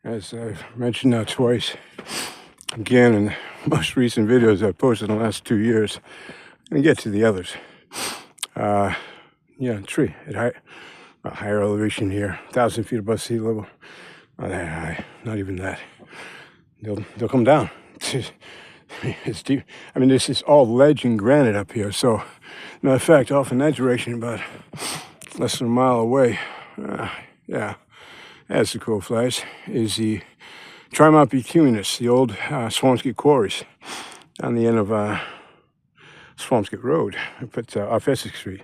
As I've mentioned now twice, again in the most recent videos I've posted in the last 2 years, and get to the others. Tree at higher elevation here, 1,000 feet above sea level. Not that high, not even that. They'll come down. It's deep. I mean, this is all ledge and granite up here. So, matter of fact, off in that direction, about less than a mile away, as the crow flies, is the Trimont Bituminous, the old Swampscott quarries on the end of Swampscott Road, off Essex Street,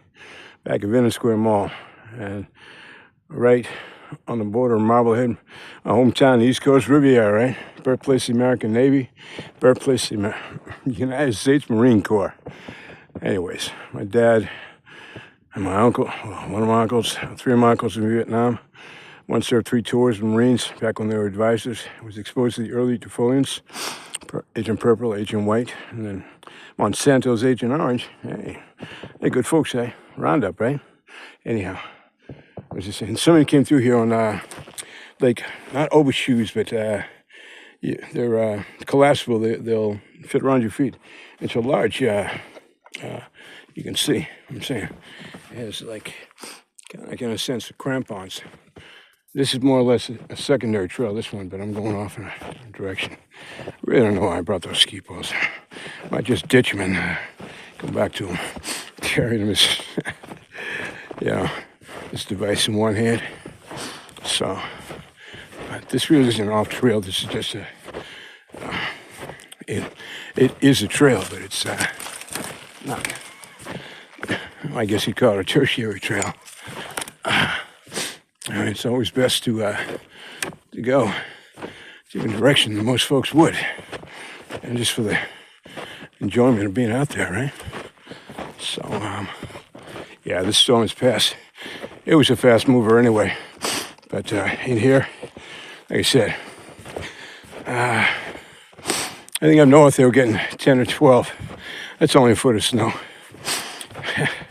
back of Venice Square Mall, and right on the border of Marblehead, my hometown, the East Coast Riviera, right? Birthplace of the American Navy, birthplace of the United States Marine Corps. Anyways, my dad and my uncle, one of my uncles, three of my uncles in Vietnam. One served 3 tours with Marines back when they were advisors. Was exposed to the early defoliants, Agent Purple, Agent White, and then Monsanto's Agent Orange. Hey, good folks, eh? Roundup, right? Anyhow, I was just saying, somebody came through here on like not overshoes, but they're collapsible. They'll fit around your feet. It's a large. You can see. What I'm saying it's like in a sense of crampons. This is more or less a secondary trail, this one, but I'm going off in a different direction. I really don't know why I brought those ski poles. I might just ditch them and go back to them. Carry them as, this device in one hand. So, but this really isn't off trail. This is just it is a trail, but it's not, I guess you'd call it a tertiary trail. It's always best to go in a direction that most folks would, and just for the enjoyment of being out there, right? So, this storm has passed. It was a fast mover anyway, but in here, like I said, I think up north they were getting 10 or 12. That's only a foot of snow.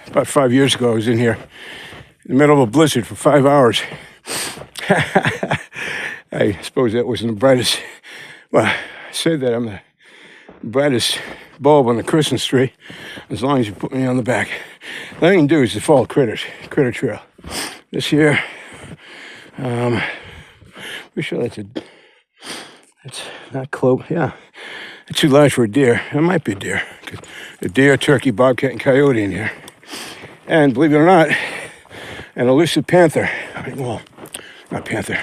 About 5 years ago, I was in here in the middle of a blizzard for 5 hours. I suppose that wasn't the brightest. Well, I said that I'm the brightest bulb on the Christmas tree, as long as you put me on the back. All I can do is the fall critter trail. This year, pretty sure that's not clover. Yeah, it's too large for a deer. It might be a deer. A deer, turkey, bobcat, and coyote in here. And believe it or not, an elusive panther. Well, not panther,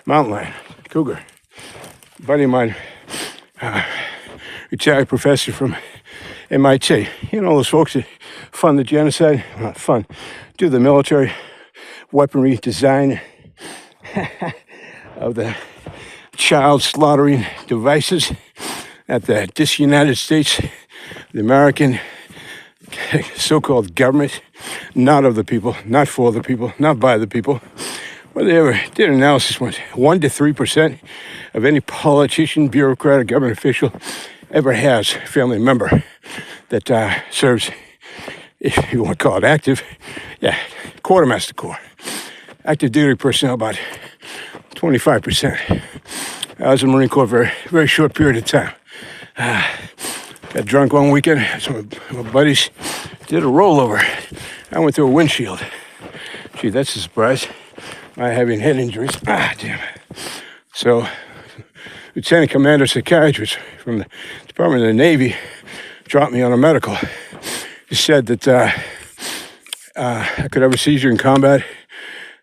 mountain lion, cougar. A buddy of mine, retired professor from MIT. You know those folks that fund the genocide? Not fund. Do the military weaponry design of the child slaughtering devices at the disunited states, the American so-called government, not of the people, not for the people, not by the people. Well, they ever did an analysis once. 1 to 3% of any politician, bureaucrat, or government official ever has a family member that serves, if you want to call it active, Quartermaster Corps. Active duty personnel, about 25%. I was in the Marine Corps for a very short period of time. Got drunk one weekend. Some of my buddies did a rollover. I went through a windshield. Gee, that's a surprise. I having head injuries. Damn it. So, Lieutenant Commander Psychiatrist from the Department of the Navy dropped me on a medical. He said that I could have a seizure in combat,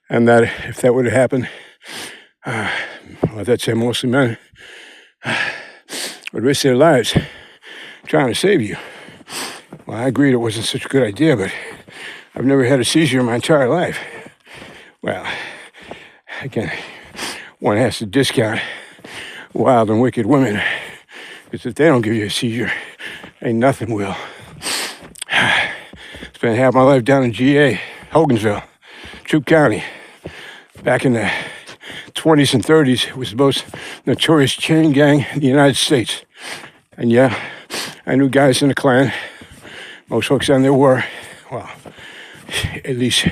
and that if that would have happened, that's mostly men, would risk their lives trying to save you. Well, I agreed it wasn't such a good idea, but I've never had a seizure in my entire life. Well, again, one has to discount wild and wicked women, because if they don't give you a seizure, ain't nothing will. Spent half my life down in GA, Hogansville, Troup County. Back in the 20s and 30s, it was the most notorious chain gang in the United States. And yeah, I knew guys in the Klan. Most folks down there were, well, at least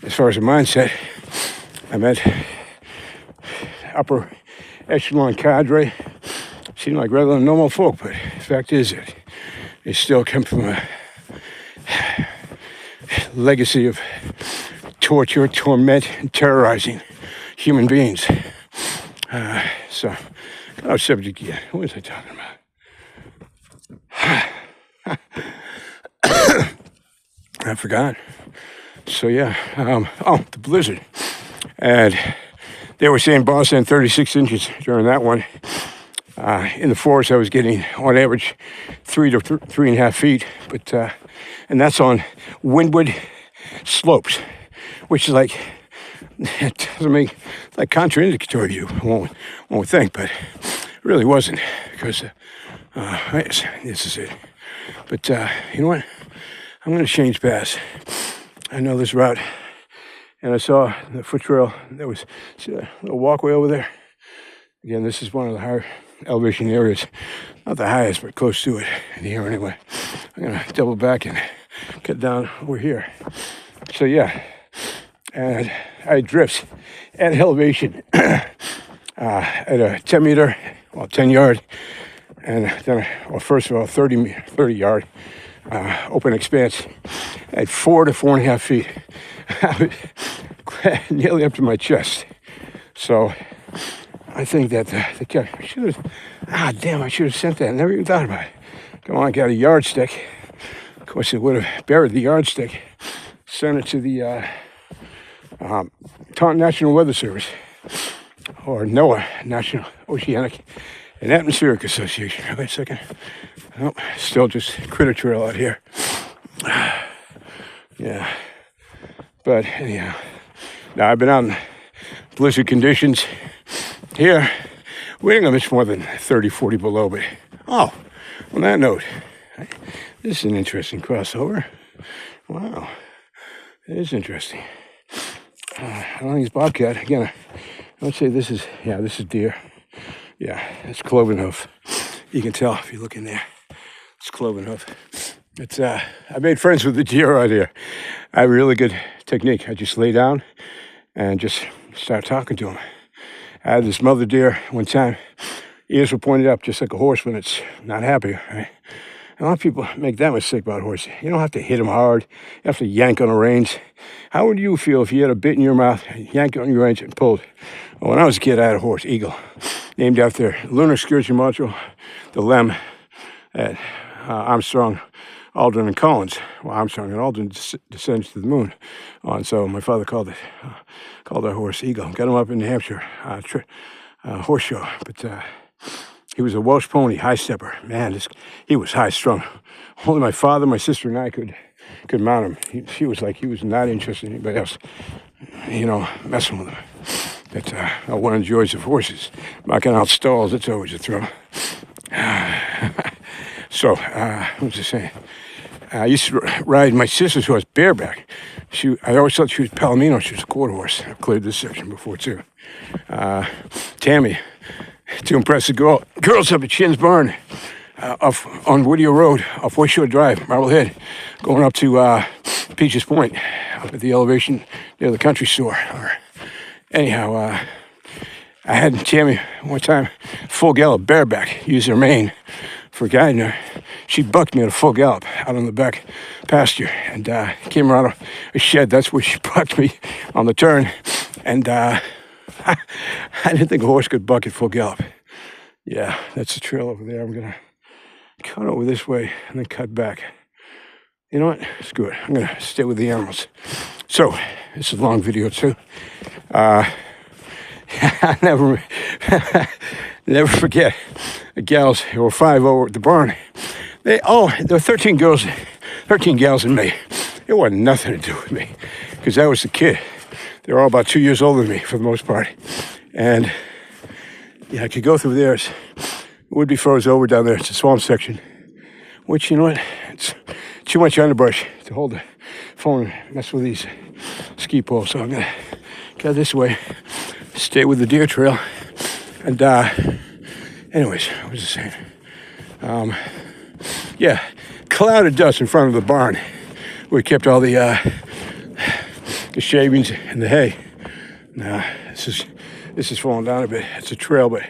as far as the mindset, I met upper echelon cadre seem like rather normal folk, but the fact is that they still come from a legacy of torture, torment, and terrorizing human beings. So, our subject again. What was I talking about? I forgot. So yeah, the blizzard. And they were saying Boston had 36 inches during that one. In the forest, I was getting, on average, 3 to 3.5 feet. But and that's on windward slopes, which is like, it doesn't make, like contraindicatory to you, one would think, but it really wasn't, because this is it. But you know what? I'm going to change paths. I know this route, and I saw the foot trail. There was a little walkway over there. Again, this is one of the higher elevation areas. Not the highest, but close to it in here anyway. I'm going to double back and get down over here. So yeah, and I drifts at elevation at a 10 meter, well, 10 yard, and then, well, first of all, 30 yard open expanse at 4 to 4.5 feet. I was nearly up to my chest. So I think that the cat should have, I should have sent that. I never even thought about it. Come on, got a yardstick. Of course, it would have buried the yardstick. Sent it to the Taunton National Weather Service, or NOAA, National Oceanic and Atmospheric Association. Wait a second. Nope, still just critter trail out here. Yeah. But anyhow, now I've been out in blizzard conditions here. We didn't go much more than 30, 40 below, but on that note, this is an interesting crossover. Wow, it is interesting. I don't think it's bobcat. Again, I would say this is deer. Yeah, it's cloven hoof. You can tell if you look in there. It's cloven hoof. It's I made friends with the deer out here. I have a really good technique. I just lay down and just start talking to them. I had this mother deer one time. Ears were pointed up just like a horse when it's not happy, right? A lot of people make that mistake about horses. You don't have to hit them hard. You have to yank on the reins. How would you feel if you had a bit in your mouth, yanked on your reins and pulled? Well, when I was a kid, I had a horse, Eagle, named after lunar excursion module, the LEM at Armstrong, Aldrin, and Collins. Well, Armstrong and Aldrin descends to the moon. And so my father called our horse Eagle. Got him up in New Hampshire, horse show. But he was a Welsh pony, high stepper. Man, he was high strung. Only my father, my sister, and I could mount him. He was not interested in anybody else, messing with him. But one of the joys of horses, knocking out stalls, it's always a thrill. So, what was I saying? I used to ride my sister's horse bareback. I always thought she was Palomino. She was a quarter horse. I've cleared this section before, too. Tammy, to impress the girls up at Shin's Barn, off on Whittier Road, off West Shore Drive, Marblehead, going up to Peaches Point, up at the elevation near the country store. Anyhow, I had Tammy one time, full gallop, bareback, use her mane for guiding her. She bucked me at a full gallop out on the back pasture and came around a shed. That's where she bucked me on the turn. And I didn't think a horse could buck at full gallop. Yeah, that's the trail over there. I'm going to cut over this way and then cut back. You know what? Screw it. I'm going to stay with the animals. So, this is a long video too. I never forget the gals. There were 5 over at the barn. There were 13 gals in May. It wasn't nothing to do with me because I was the kid. They were all about 2 years older than me for the most part. And yeah, I could go through there. It would be froze over down there. It's a swamp section, which, you know what? It's too much underbrush to hold the phone and mess with these ski poles. So I'm going to go this way, stay with the deer trail. And anyways, what was I saying? Yeah, cloud of dust in front of the barn. We kept all the shavings and the hay. Now, this This is falling down a bit. It's a trail, but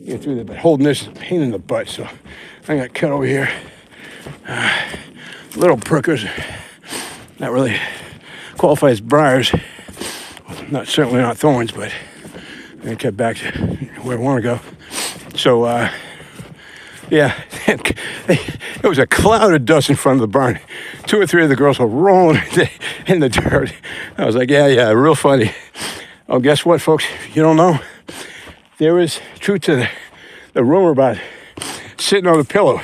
get through there. But holding this is a pain in the butt, so I got cut over here. Little prickers, not really qualify as briars. Not certainly not thorns, but I cut back to where I want to go. So yeah, it was a cloud of dust in front of the barn. 2 or 3 of the girls were rolling in the dirt. I was like, yeah, real funny. Oh, guess what, folks? You don't know. There is truth to the rumor about sitting on a pillow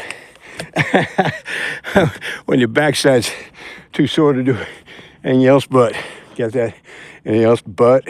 when your backside's too sore to do anything else but. Get that? Anything else but?